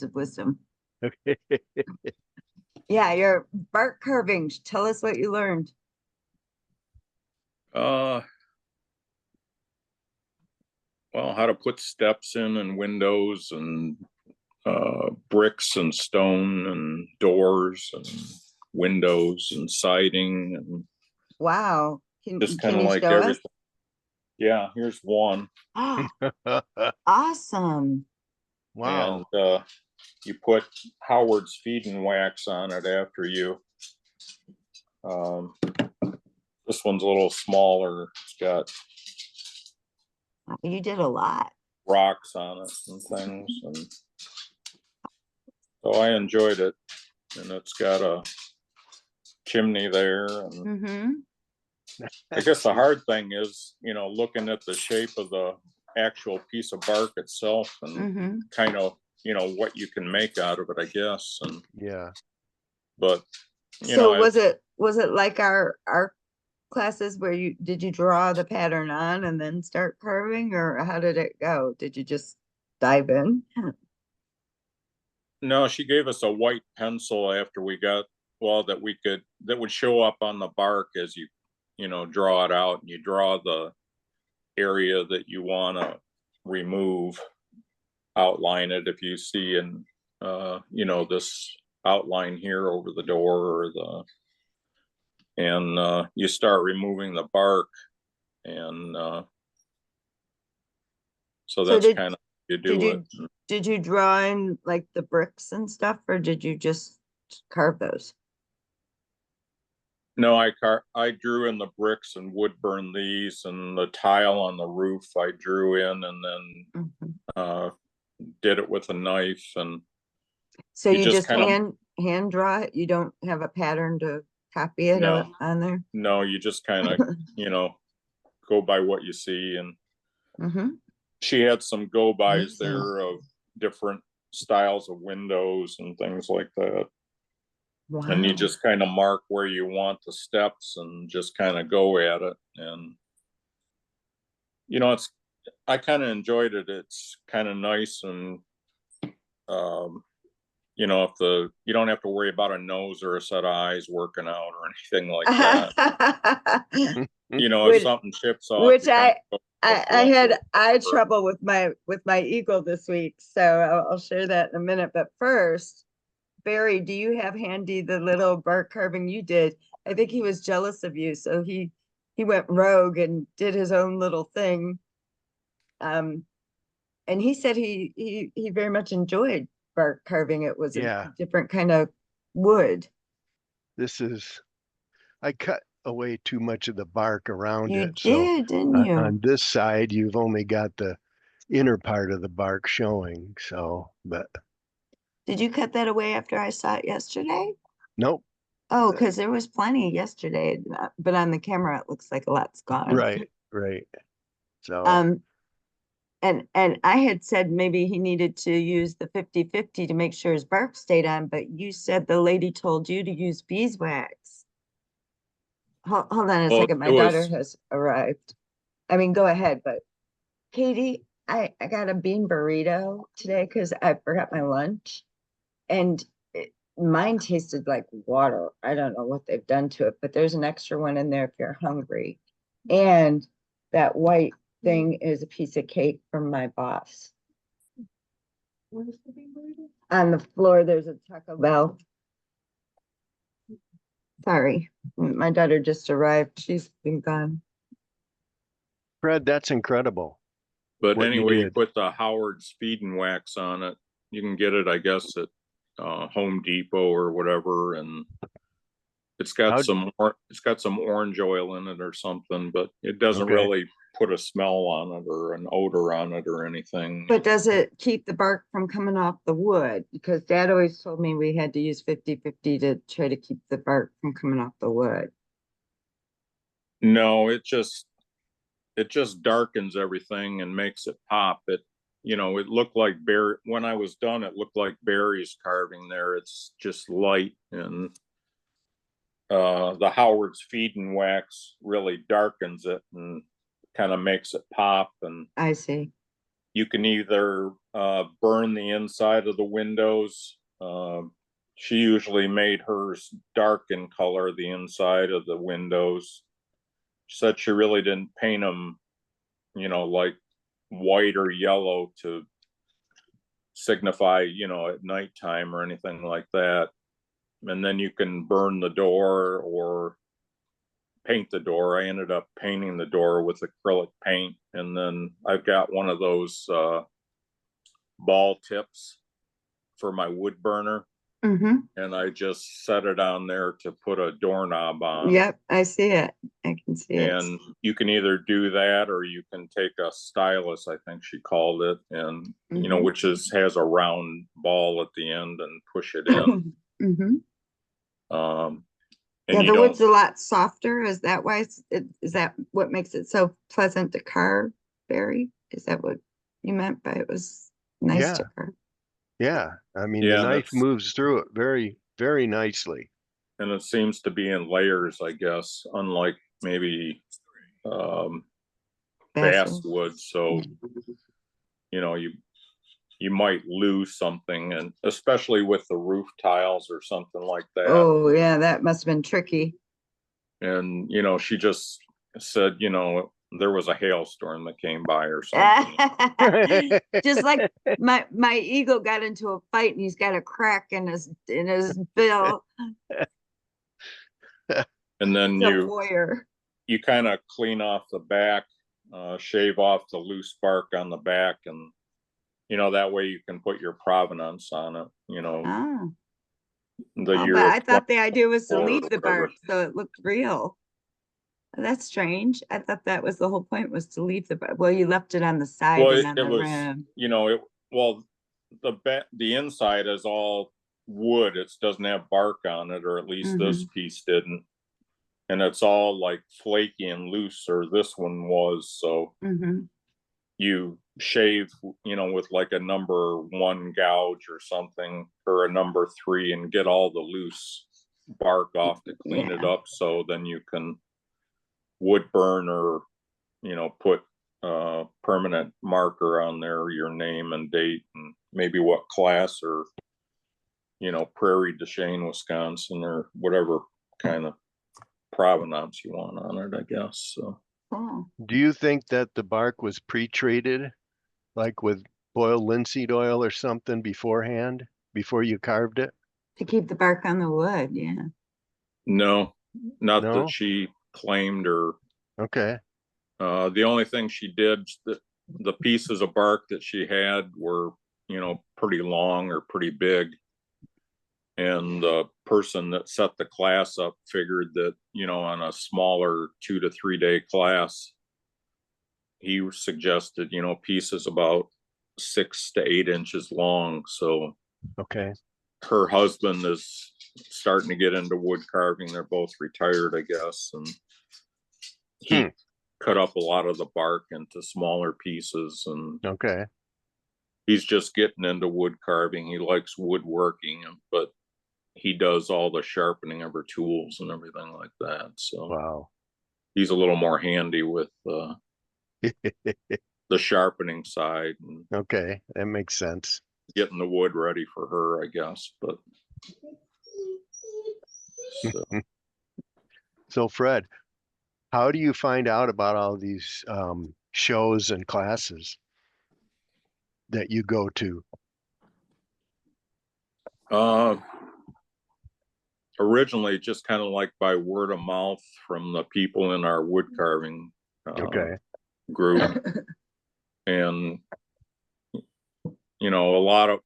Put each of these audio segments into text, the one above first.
of wisdom. Okay. Yeah, your bark carving. Tell us what you learned. Uh, well, how to put steps in and windows and bricks and stone and doors and windows and siding and Wow. just Can kind of you like show us? everything. Yeah, here's one. Awesome. Wow. And you put Howard's feeding wax on it after you. This one's a little smaller. It's got You did a lot. rocks on it and things, and so I enjoyed it. And it's got a chimney there, and Mm-hmm. I guess the hard thing is, looking at the shape of the actual piece of bark itself and Mm-hmm. kind of, what you can make out of it, I guess. And Yeah. but So was it like our classes where did you draw the pattern on and then start carving, or how did it go? Did you just dive in? no, she gave us a white pencil after we got, well, that would show up on the bark as you draw it out, and you draw the area that you want to remove, outline it. If you see in this outline here over the door, or and you start removing the bark, and so that's kind of you do it. Did you draw in like the bricks and stuff, or did you just carve those? No, I drew in the bricks and wood burn these, and the tile on the roof I drew in, and then Mm-hmm. did it with a knife. And so you just hand draw it? You don't have a pattern to copy it on there? No, you just kind of go by what you see. And mm-hmm. she had some go-bys there of different styles of windows and things like that. Wow. And you just kind of mark where you want the steps and just kind of go at it. And I kind of enjoyed it. It's kind of nice. And if you don't have to worry about a nose or a set of eyes working out or anything like that. If something chips off, which I had trouble with my eagle this week, so I'll share that in a minute. But first, Barry, do you have handy the little bark carving you did? I think he was jealous of you, so he went rogue and did his own little thing. And he said he very much enjoyed bark carving. It was a different kind of wood. I cut away too much of the bark around you it. Did, didn't you? On this side, you've only got the inner part of the bark showing. But did you cut that away after I saw it yesterday? Nope. Oh, because there was plenty yesterday, but on the camera it looks like a lot's gone. Right. So and I had said maybe he needed to use the 50/50 to make sure his bark stayed on, but you said the lady told you to use beeswax. Hold on a second. My daughter has arrived. I mean, go ahead, but Katie, I got a bean burrito today because I forgot my lunch, and mine tasted like water. I don't know what they've done to it, but there's an extra one in there if you're hungry. And that white thing is a piece of cake from my boss. Where's the bean burrito? On the floor, there's a Taco Bell. Sorry, my daughter just arrived. She's been gone. Fred, that's incredible. But anyway, you put the Howard's feeding wax on it. You can get it, I guess, at Home Depot or whatever, and it's got some orange oil in it or something, but it doesn't really put a smell on it or an odor on it or anything. But does it keep the bark from coming off the wood? Because Dad always told me we had to use 50/50 to try to keep the bark from coming off the wood. No, it just darkens everything and makes it pop. It looked like when I was done, it looked like Barry's carving there. It's just light, and the Howard's feeding wax really darkens it and kind of makes it pop. And I see. you can either burn the inside of the windows. She usually made hers dark in color, the inside of the windows. She said she really didn't paint them, like white or yellow to signify, at nighttime or anything like that. And then you can burn the door or paint the door. I ended up painting the door with acrylic paint. And then I've got one of those ball tips for my wood burner. Mm-hmm. And I just set it on there to put a doorknob on. Yep, I see it. I can see it. And you can either do that or you can take a stylus, I think she called it, and Mhm. which has a round ball at the end and push it in. Mm-hmm. And Yeah, you the don't, wood's a lot softer. Is that why is that what makes it so pleasant to carve, Barry? Is that what you meant by it was nice Yeah, to carve? yeah. I mean, the yeah, and knife moves through it very, very nicely. it seems to be in layers, I guess, unlike maybe basswood. So, you might lose something, and especially with the roof tiles or something like that. Oh, yeah, that must have been tricky. And she just said, there was a hailstorm that came by or something. Just like my eagle got into a fight and he's got a crack in his bill. And then It's a warrior. you kind of clean off the back, shave off the loose bark on the back, and that way you can put your provenance on it. Oh. The Oh, year but of I thought the idea was to 24 or leave the whatever. bark so it looked real. That's strange. I thought that was the whole point, was to leave the bark. Well, you left it on the side Well, and it, on it the was, rim. well, the inside is all wood. It doesn't have bark on it, or at least this piece didn't. And it's all like flaky and loose, or this one was. So you shave, with like a number 1 gouge or something, or a number 3, and get all the loose bark off to clean it up. So then you can wood burn, or put permanent marker on there, your name and date, and maybe what class, or Prairie du Chien, Wisconsin, or whatever kind of provenance you want on it, I guess. So Do you think that the bark was pre-treated, like with boiled linseed oil or something beforehand, before you carved it? To keep the bark on the wood, yeah. no, not that No? she claimed, or Okay. the only thing she did, the pieces of bark that she had were pretty long or pretty big. And the person that set the class up figured that, on a smaller 2 to 3 day class, he suggested, pieces about 6 to 8 inches long. So Okay. her husband is starting to get into wood carving. They're both retired, I guess. And he cut up a lot of the bark into smaller pieces. And Okay. he's just getting into wood carving. He likes woodworking, but he does all the sharpening of her tools and everything like that. So Wow. he's a little more handy with the sharpening side and Okay, that makes sense. getting the wood ready for her, I guess. But So Fred, how do you find out about all these shows and classes that you go to? Originally just kind of like by word of mouth from the people in our wood carving group. And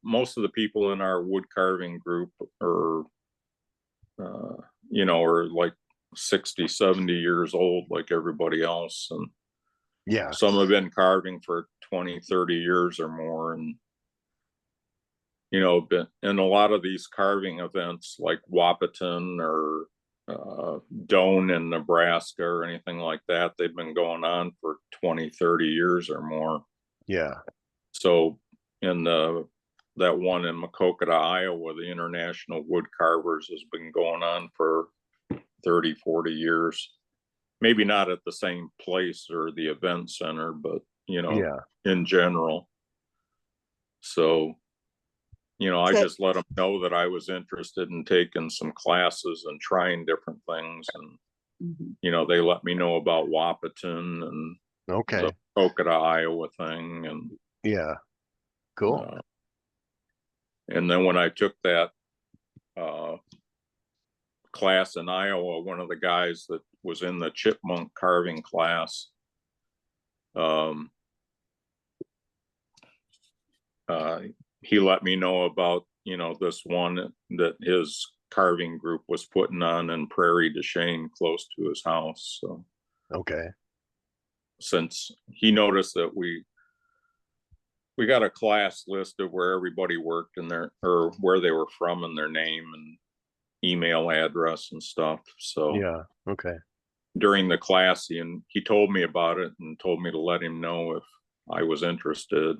most of the people in our wood carving group are are like 60, 70 years old, like everybody else. And some have been carving for 20, 30 years or more. And been in a lot of these carving events like Wapaton or Doane in Nebraska or anything like that, they've been going on for 20, 30 years or more. Yeah. So in that one in Makokata, Iowa, the International Wood Carvers has been going on for 30, 40 years. Maybe not at the same place or the event center, but in general. So, I So, just let them know that I was interested in taking some classes and trying different things. And, mhm. they let me know about Wapaton and the Okay. Okata, Iowa thing. Yeah. Cool. Uh, and then when I took that uh, class in Iowa, one of the guys that was in the chipmunk carving class, um, uh, he let me know about, this one that his carving group was putting on in Prairie du Chien close to his house. So Okay. since he noticed that we got a class list of where everybody worked and or where they were from and their name and email address and stuff. So Yeah. Okay. during the class, he told me about it and told me to let him know if I was interested.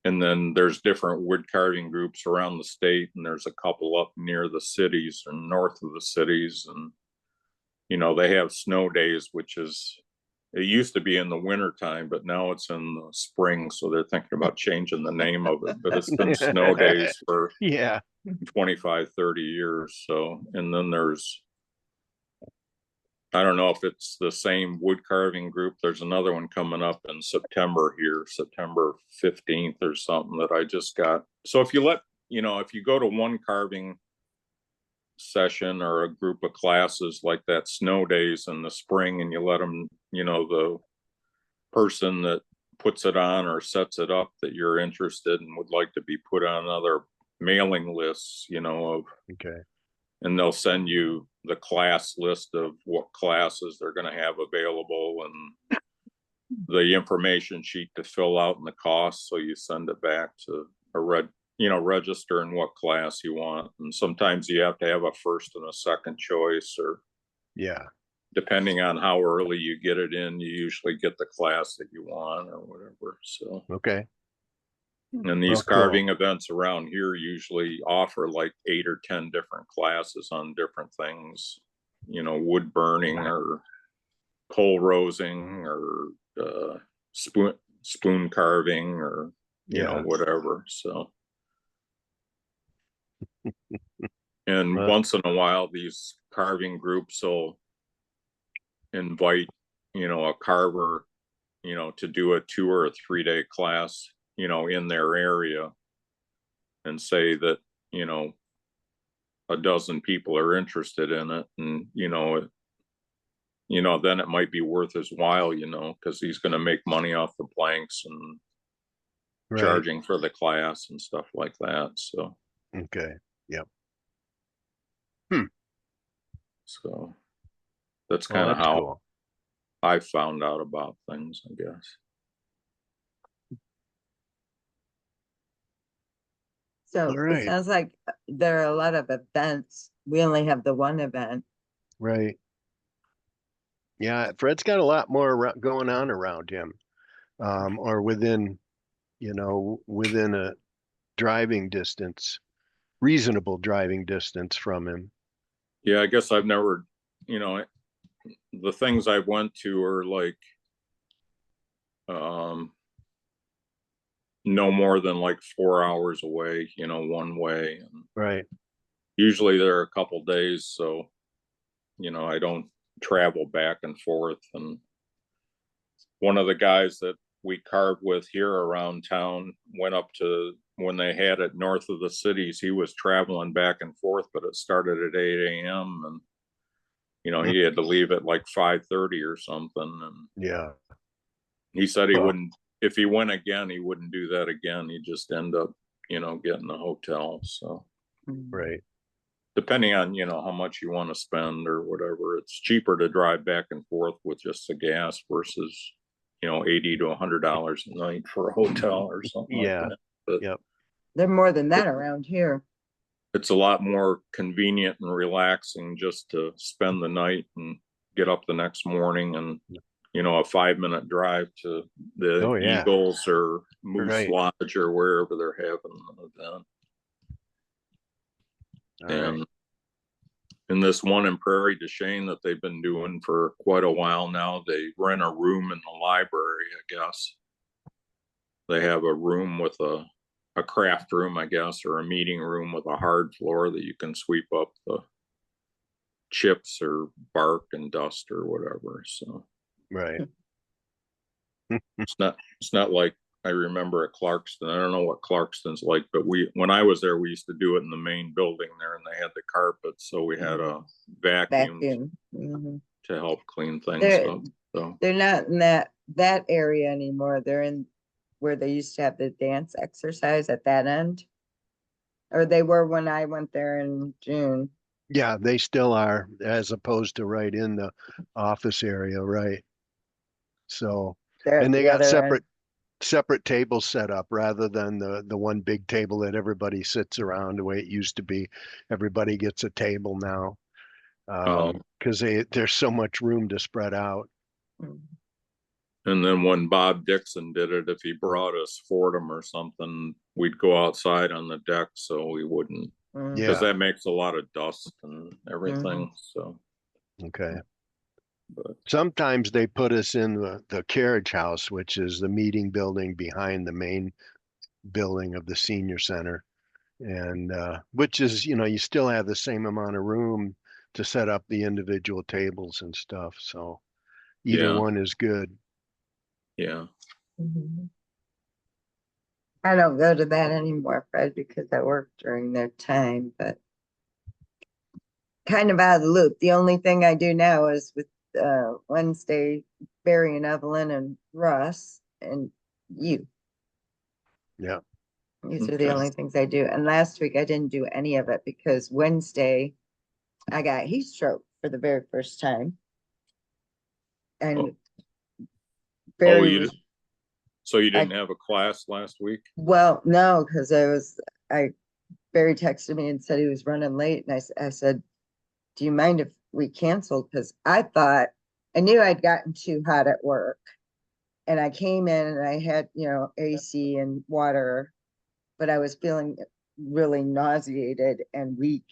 And then there's different wood carving groups around the state, and there's a couple up near the cities and north of the cities. And they have snow days, which is, it used to be in the winter time, but now it's in the spring, so they're thinking about changing the name of it. But it's been snow days for Yeah. 25-30 years. So, and then I don't know if it's the same wood carving group. There's another one coming up in September here, September 15th or something that I just got. So if you go to one carving session or a group of classes like that snow days in the spring, and you let them, the person that puts it on or sets it up, that you're interested and would like to be put on other mailing lists, of, Okay. and they'll send you the class list of what classes they're going to have available and the information sheet to fill out and the cost. So you send it back to register in what class you want. And sometimes you have to have a first and a second choice, or Yeah. depending on how early you get it in, you usually get the class that you want or whatever. So, Okay. and these Well, cool. carving events around here usually offer like 8 or 10 different classes on different things, wood burning or coal rosing or spoon carving or, Yeah. whatever. So, and Well, once in a while, these carving groups will invite, a carver, to do a 2 or 3 day class, in their area, and say that, a dozen people are interested in it. And, then it might be worth his while, because he's going to make money off the planks and right. charging for the class and stuff like that. So, Okay. Yep. so that's Well, kind of that's how cool. I found out about things, I guess. So All it right. sounds like there are a lot of events. We only have the one event. Right. Yeah. Fred's got a lot more going on around him, or within a driving distance, reasonable driving distance from him. Yeah, I guess I've never, the things I went to are like um no more than like 4 hours away, one way. And Right. usually they're a couple days, so I don't travel back and forth. And one of the guys that we carved with here around town went up to, when they had it north of the cities, he was traveling back and forth, but it started at 8 a.m. and he had to leave at like 5:30 or something. And Yeah. he said he Well, wouldn't, if he went again, he wouldn't do that again. He'd just end up, getting a hotel. So right. depending on, how much you want to spend or whatever, it's cheaper to drive back and forth with just the gas versus, $80 to $100 a night for a hotel or something like Yeah. that. But Yep. They're more than that around here. it's a lot more convenient and relaxing just to spend the night and get up the next morning. And a 5-minute drive to the Oh, yeah. Eagles or Moose Right. Lodge or wherever they're having an event. All right. And And this one in Prairie du Chien that they've been doing for quite a while now, they rent a room in the library, I guess. They have a room with a craft room, I guess, or a meeting room with a hard floor that you can sweep up the chips or bark and dust or whatever. So Right. it's not like I remember at Clarkston. I don't know what Clarkston's like, but when I was there, we used to do it in the main building there, and they had the carpet, so we had a vacuum Vacuum. Mhm. to help clean things They're up. So they're not in that area anymore. They're in where they used to have the dance exercise at that end. Or they were when I went there in June. Yeah, they still are, as opposed to right in the office area, right? So, They're and at they the got other end. separate tables set up rather than the one big table that everybody sits around the way it used to be. Everybody gets a table now, um, because there's so much room to spread out. Mhm. and then when Bob Dixon did it, if he brought us Fordham or something, we'd go outside on the deck so we wouldn't, Mhm. because Yeah, that makes a lot of dust and everything. So, okay. but Sometimes they put us in the carriage house, which is the meeting building behind the main building of the senior center. And which is, you still have the same amount of room to set up the individual tables and stuff. So either yeah, one is good. yeah. Mhm. I don't go to that anymore, Fred, because I work during their time, but kind of out of the loop. The only thing I do now is with Wednesday, Barry and Evelyn and Russ and you. Yeah. These are the Okay. only things I do. And last week I didn't do any of it because Wednesday I got heat stroke for the very first time. And Oh, Barry was, so you I, didn't have a class last week? well, no, because Barry texted me and said he was running late. And I said, do you mind if we canceled? Because I knew I'd gotten too hot at work. And I came in and I had, AC and water, but I was feeling really nauseated and weak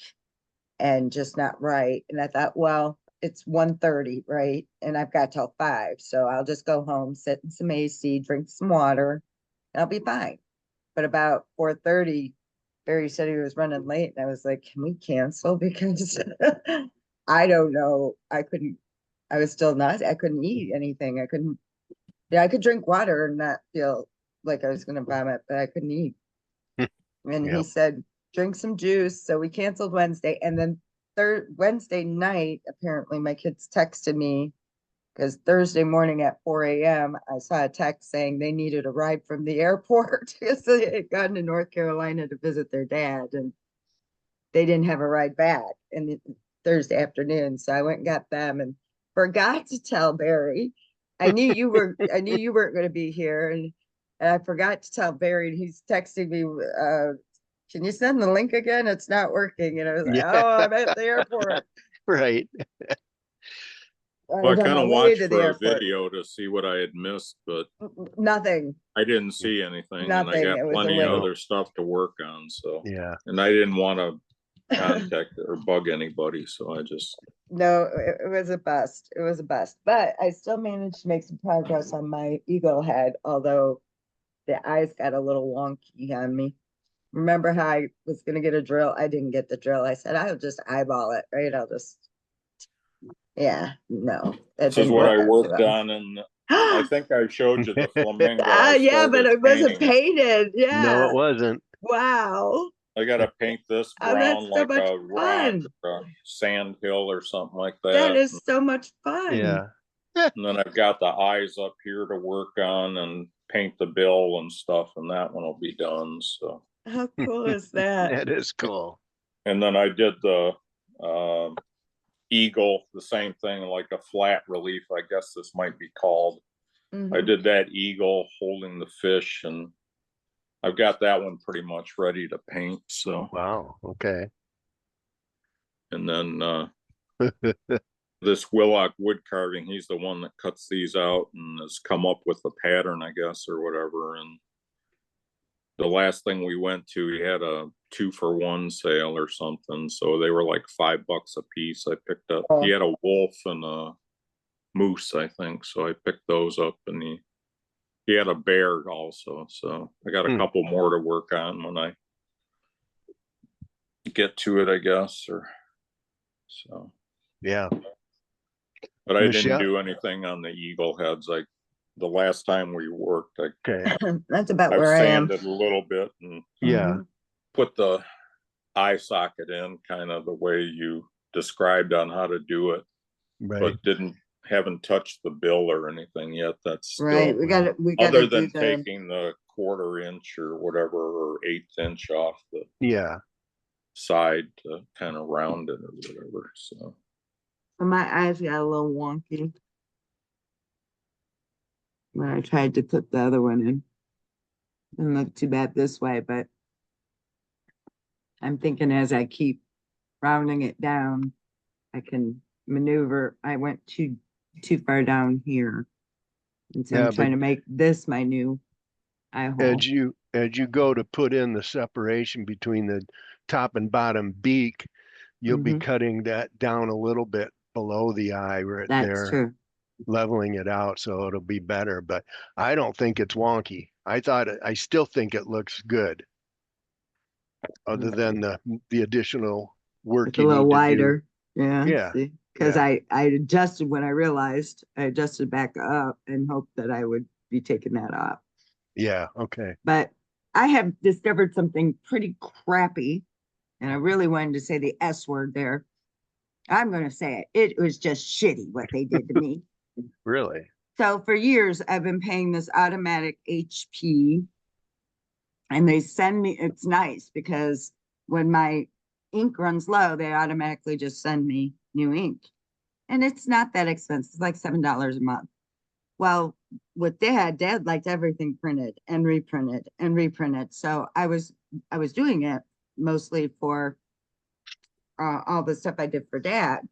and just not right. And I thought, well, it's 1:30, right? And I've got till 5. So I'll just go home, sit in some AC, drink some water, and I'll be fine. But about 4:30, Barry said he was running late. And I was like, can we cancel? Because I don't know. I was still not, I couldn't eat anything. I could drink water and not feel like I was going to vomit, but I couldn't eat. And Yeah. he said, drink some juice. So we canceled Wednesday. And then Wednesday night, apparently my kids texted me because Thursday morning at 4 a.m. I saw a text saying they needed a ride from the airport because they had gone to North Carolina to visit their dad and they didn't have a ride back in Thursday afternoon. So I went and got them and forgot to tell Barry. I knew you weren't going to be here and I forgot to tell Barry and he's texting me can you send the link again? It's not working. And I was like, Yeah. oh, I'm at the airport. Right. I Well, I was on kind my of way watched to the for a airport. video to see what I had missed, but Nothing, I didn't see anything, and I nothing. got It was a plenty of link. No. other stuff to work on. So, Yeah. and I didn't want to contact or bug anybody, so I just No, it was a bust. It was a bust. But I still managed to make some progress on my eagle head, although the eyes got a little wonky on me. Remember how I was gonna get a drill? I didn't get the drill. I said I'll just eyeball it, right? Yeah, no, that this is didn't what I work out too worked well. on, and I think I showed you the flamingo. I Yeah, but started it wasn't painting it. painted. No, it Yeah. wasn't. Wow. I got to paint this Oh, that's brown so like much a rock fun. or a sand hill or something like That that. is so much fun. Yeah. And then I've got the eyes up here to work on and paint the bill and stuff, and that one will be done. So, How cool is that? That is cool. and then I did the eagle, the same thing, like a flat relief, I guess this might be called. I Mhm. did that eagle holding the fish, and I've got that one pretty much ready to paint. So, Wow. Okay. and then this Willock wood carving, he's the one that cuts these out and has come up with the pattern, I guess, or whatever. And the last thing we went to, he had a 2-for-1 sale or something. So they were like $5 a piece. I picked up, he had a wolf and a moose, I think. So I picked those up, and he had a bear also. So I got a couple more to work on when I get to it, I guess. Or so. Yeah. But I didn't Michelle? do anything on the eagle heads. The last time we worked, Okay. That's about I've where I am. sanded a little bit and Yeah. put the eye socket in kind of the way you described on how to do it, Right. but haven't touched the bill or anything yet. That's still Right, we got other to do than the, taking the 1/4 inch or whatever, or 1/8 inch off the Yeah. side to kind of round it or whatever. So my eyes got a little wonky when I tried to put the other one in. Didn't look too bad this way, but I'm thinking as I keep rounding it down, I can maneuver. I went too far down here. And so Yeah, I'm but trying to make this my new eye hole. as you go to put in the separation between the top and bottom beak, you'll be Mhm. cutting that down a little bit below the eye right That's there, true. leveling it out so it'll be better. But I don't think it's wonky. I still think it looks good, other than the additional work It's a you little need to do. wider. Yeah, Yeah, see, because yeah, I adjusted when I realized I adjusted back up and hoped that I would be taking that off. yeah. Okay. But I have discovered something pretty crappy, and I really wanted to say the S word there. I'm going to say it. It was just shitty what they did to me. Really? So for years, I've been paying this automatic HP, and they send me, it's nice because when my ink runs low, they automatically just send me new ink. And it's not that expensive. It's like $7 a month. Well, with dad liked everything printed and reprinted and reprinted. So I was doing it mostly for all the stuff I did for dad.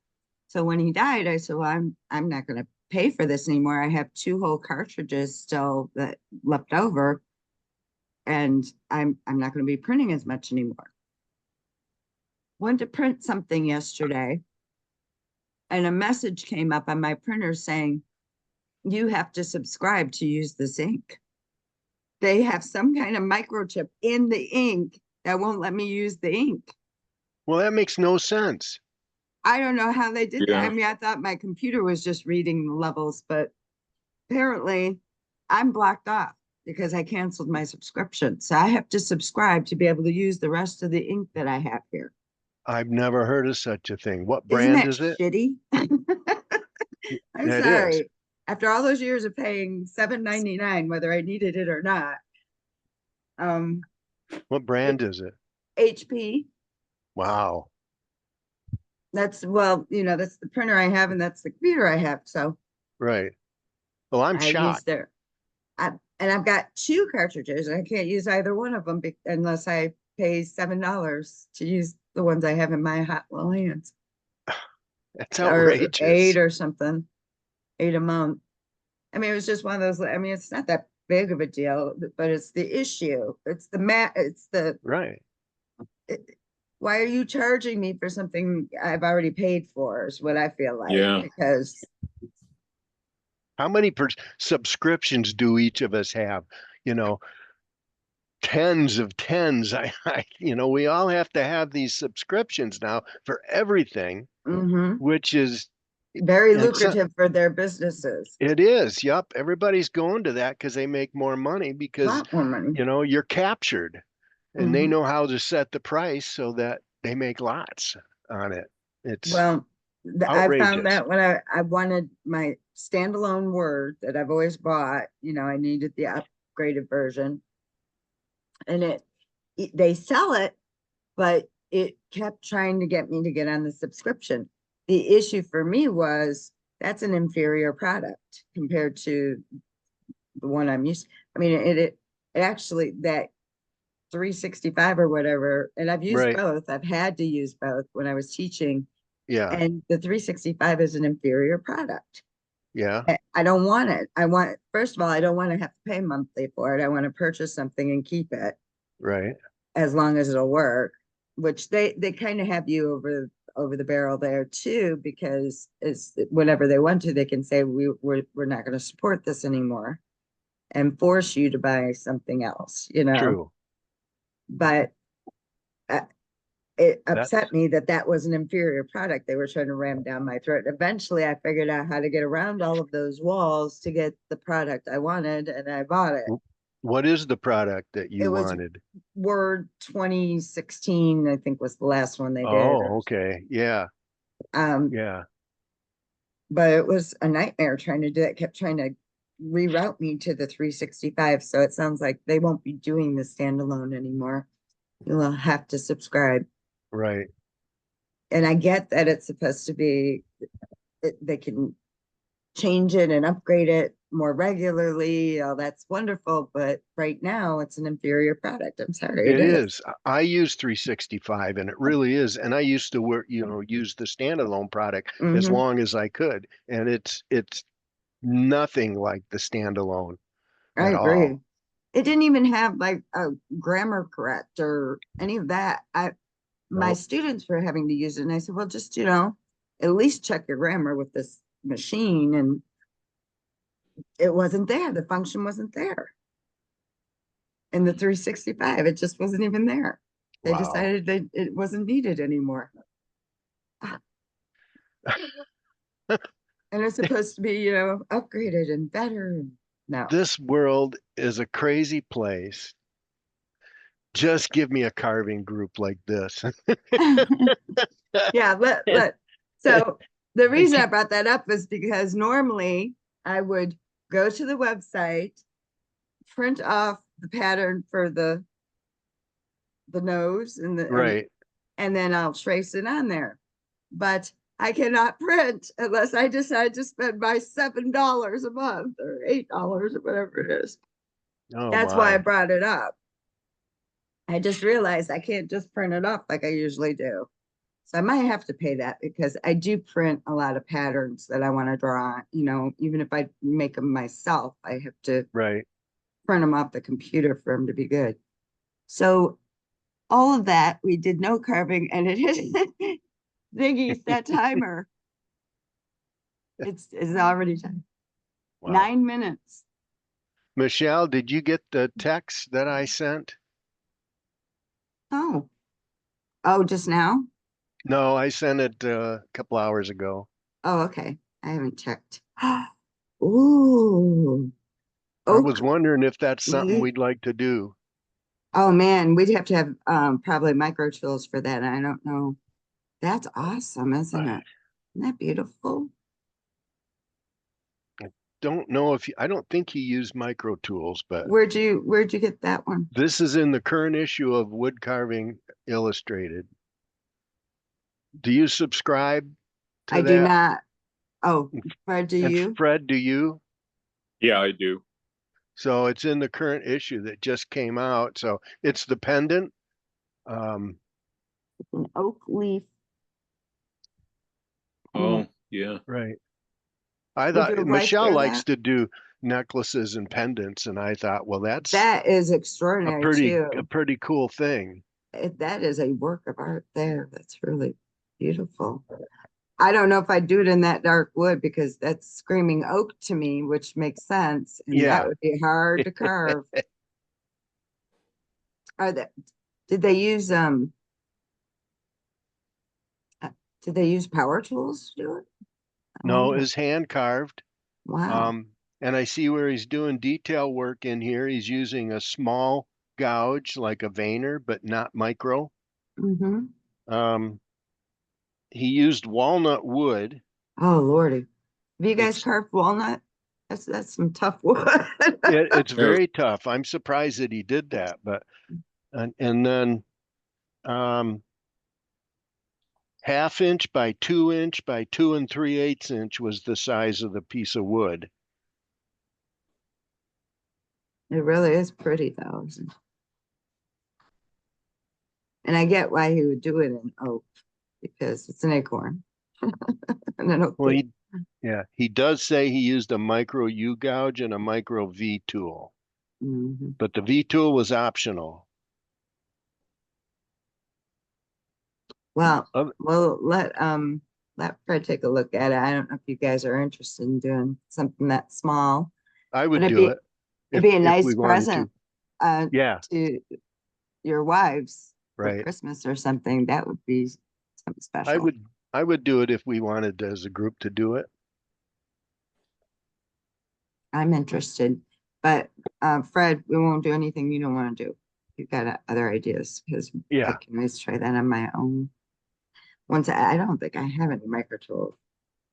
So when he died, I said, well, I'm not going to pay for this anymore. I have 2 whole cartridges still that left over, and I'm not going to be printing as much anymore. Went to print something yesterday, and a message came up on my printer saying, you have to subscribe to use this ink. They have some kind of microchip in the ink that won't let me use the ink. Well, that makes no sense. I don't know how they did that. I yeah, mean, I thought my computer was just reading the levels, but apparently I'm blocked off because I canceled my subscription. So I have to subscribe to be able to use the rest of the ink that I have here. I've never heard of such a thing. What Isn't brand that is it? shitty? I'm It is. sorry. After all those years of paying $7.99, whether I needed it or not, What brand is it? HP. Wow. That's, well, that's the printer I have and that's the computer I have. So Right. Well, I'm I use shocked. and I've got 2 cartridges. I can't use either one of them unless I pay $7 to use the ones I have in my hot little hands, It's or 8 outrageous. or something, 8 a month. I mean, it was just one of those. I mean, it's not that big of a deal, but it's the issue. It's the Right. why are you charging me for something I've already paid for, is what I feel like, yeah, because How many subscriptions do each of us have? You know, tens of tens. We all have to have these subscriptions now for everything, mhm, which is, very and so lucrative for their businesses. it is. Yup. Everybody's going to that because they make more money A because, lot more money. you're captured and they Mhm. know how to set the price so that they make lots on it. It's Well, I found outrageous. that when I wanted my standalone Word that I've always bought, I needed the upgraded version, and they sell it, but it kept trying to get me to get on the subscription. The issue for me was that's an inferior product compared to the one I'm used. I mean, it actually, that 365 or whatever, and I've used Right. both. I've had to use both when I was teaching, Yeah. and the 365 is an inferior product. Yeah. I don't want it. First of all, I don't want to have to pay monthly for it. I want to purchase something and keep it. Right. as long as it'll work, which they kind of have you over the barrel there too, because it's whenever they want to, they can say we're not going to support this anymore and force you to buy something else, you know. True. But uh, it That's upset me that that was an inferior product they were trying to ram down my throat. Eventually, I figured out how to get around all of those walls to get the product I wanted, and I bought it. what is the product that It you was wanted? Word 2016, I think was the last one they did. Oh, okay. Yeah. Um, Yeah. but it was a nightmare trying to do it. Kept trying to reroute me to the 365. So it sounds like they won't be doing the standalone anymore. You'll have to subscribe. Right. And I get that it's supposed to be, they can change it and upgrade it more regularly. Oh, that's wonderful. But right now, it's an inferior product. I'm sorry, it It is. is. I use 365 and it really is. And I used to work, use the standalone product as Hmm. long as I could. And it's nothing like the standalone I at agree. all. It didn't even have like a grammar correct or any of that. My No. students were having to use it, and I said, well, just at least check your grammar with this machine, and it wasn't there. The function wasn't there in the 365. It just wasn't even there. They Wow. decided that it wasn't needed anymore. Ah, and it's supposed to be, upgraded and better. No. This world is a crazy place. Just give me a carving group like this. Yeah, so the reason I brought that up is because normally I would go to the website, print off the pattern for the nose Right. and then I'll trace it on there. But I cannot print unless I decide to spend my $7 a month or $8 or whatever it is. Oh That's why I my. brought it up. I just realized I can't just print it off like I usually do. So I might have to pay that because I do print a lot of patterns that I want to draw, even if I make them myself, I have to Right. print them off the computer for them to be good. So all of that, we did no carving and it hit Ziggy set timer. It's already time. Wow. 9 minutes. Michelle, did you get the text that I sent? Oh, oh, just now? No, I sent it a couple hours ago. Oh, okay. I haven't checked. Ooh, I was oak wondering if that's something leaf. we'd like to do. Oh man, we'd have to have probably micro tools for that. I don't know. That's awesome, isn't it? Isn't that beautiful? I don't know if I don't think he used micro tools, but Where'd you get that one? this is in the current issue of Wood Carving Illustrated. Do you subscribe I to do that? not. Oh, Fred, do And you? Fred, do you? Yeah, I do. So it's in the current issue that just came out. So it's the pendant. Um, An oak leaf. Oh, yeah. right. I Would thought your wife Michelle wear likes that? to do necklaces and pendants, and I thought, well, that's That is a extraordinary pretty too. cool thing. That is a work of art there. That's really beautiful. I don't know if I'd do it in that dark wood because that's screaming oak to me, which makes sense, and that Yeah. would be hard to carve. Are that did they use uh, did they use power tools to do it? I No, wonder. is hand carved. Wow. And I see where he's doing detail work in here. He's using a small gouge like a veiner, but not micro. Mm-hmm. Um, he used walnut wood. Oh Lordy. Have you guys It's carved walnut? That's some tough wood. it's Yes. very tough. I'm surprised that he did that, but and then um, half inch by 2 inch by 2 3/8 inch was the size of the piece of wood. It really is pretty though. And I get why he would do it in oak because it's an acorn and an oak Well, tree. he does say he used a micro U gouge and a micro V tool, Mhm. but the V tool was optional. Well, Oth- let Fred take a look at it. I don't know if you guys are interested in doing something that small, I but would do it it'd be a if nice we wanted present, to. Yeah, to your wives for right. Christmas or something. That would be something I special. would I would do it if we wanted as a group to do it. I'm interested, but Fred, we won't do anything you don't want to do. You've got other ideas because I Yeah, can always try that on my own. Once I don't think I have any micro tools.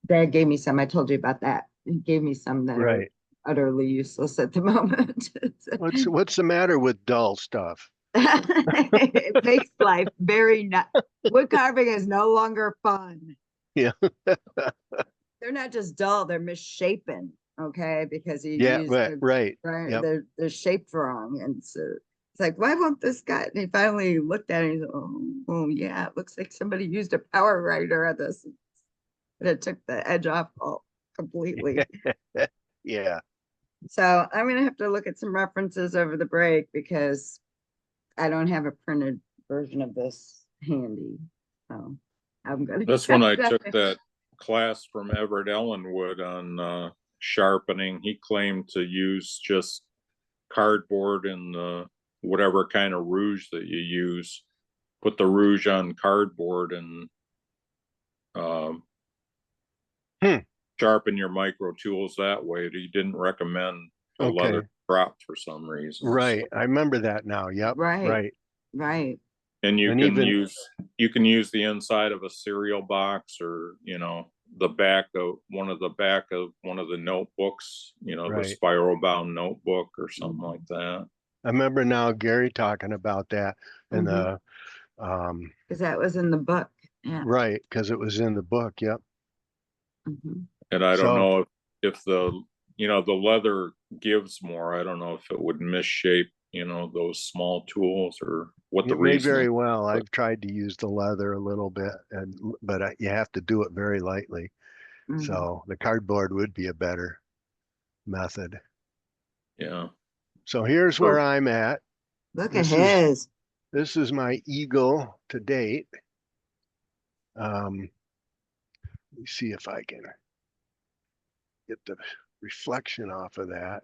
Dad gave me some. I told you about that. He gave me some that are right. utterly useless at the moment. What's the matter with dull stuff? It makes life very not. Wood carving is no longer fun. Yeah, They're not just dull; they're misshapen. Okay, because you yeah, use right, right. Yep. they're shaped wrong, and so it's like, why won't this guy? And he finally looked at it. And he said, oh, yeah, it looks like somebody used a power writer at this, and it took the edge off completely. Yeah. So I'm gonna have to look at some references over the break because I don't have a printed version of this handy. So I'm gonna That's try when I that. took that class from Everett Ellenwood on sharpening. He claimed to use just cardboard and whatever kind of rouge that you use. Put the rouge on cardboard and um, Hmm. sharpen your micro tools that way. He didn't recommend a leather Okay. strap for some reason. Right. So, I remember that now. Yep. Right, Right. right. and And even you can use the inside of a cereal box or the back of one of the notebooks, the right. spiral bound notebook or something Mhm. like that. I remember now Gary talking about that and Mhm. the Because that was in the book. Yeah. right, because it was in the book. Yep. Mhm. And I don't So know if the leather gives more. I don't know if it would misshape, those small tools or what the it may reason is. very well. But I've tried to use the leather a little bit, but you have to do it very lightly. Mhm. So the cardboard would be a better method. yeah. So here's So where I'm at. Look at This is his. this is my eagle to date. Let me see if I can get the reflection off of that.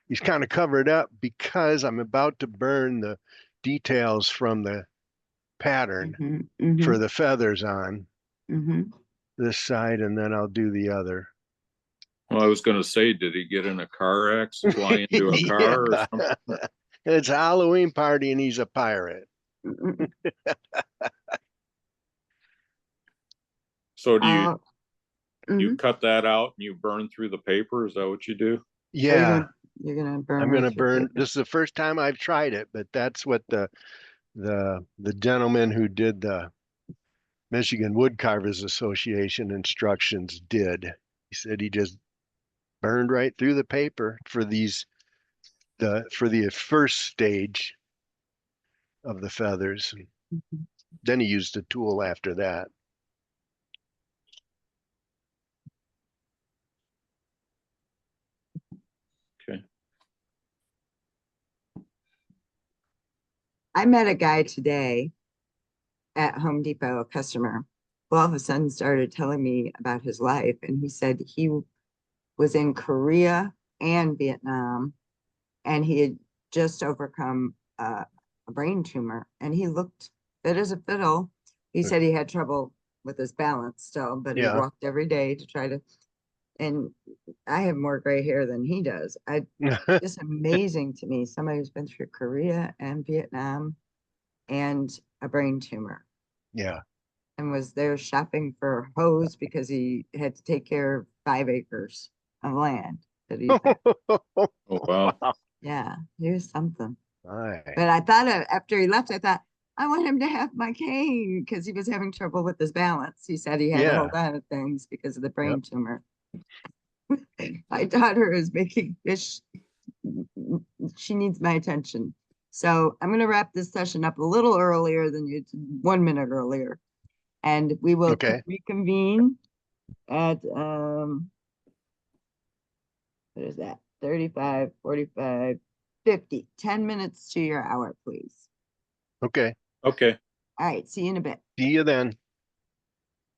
He's kind of covered up because I'm about to burn the details from the pattern Mhm. for Mhm. the feathers on Mhm. this side, and then I'll do the other. Well, I was going to say, did he get in a car accident, fly into a Yeah. car or something? It's a Halloween party and he's a pirate. Mhm. So do you Uh, you mhm. cut that out and you burn through the paper? Is that what you do? Are you Yeah, gonna burn I'm right gonna through burn. paper? This is the first time I've tried it, but that's what the gentleman who did the Michigan Woodcarvers Association instructions did. He said he just burned right through the paper for the first stage of the feathers. Mhm. Then he used a tool after that. Okay. I met a guy today at Home Depot, a customer, who all of a sudden started telling me about his life. And he said he was in Korea and Vietnam, and he had just overcome a brain tumor, and he looked fit as a fiddle. He said he had trouble with his balance still, but he Yeah. walked every day to try to. And I have more gray hair than he does. Just amazing to me. Somebody who's been through Korea and Vietnam and a brain tumor Yeah. and was there shopping for hose because he had to take care of 5 acres of land that he had. Oh wow. Yeah, he was something. Right. But I thought after he left, I thought, I want him to have my cane because he was having trouble with his balance. He said he had to Yeah. hold on to things because of the Yep. brain tumor. My daughter is making fish. She needs my attention. So I'm going to wrap this session up a little earlier than you, 1 minute earlier. And we will Okay. reconvene at, what is that? 35, 45, 50, 10 minutes to your hour, please. Okay. Okay. All right. See you in a bit. See you then.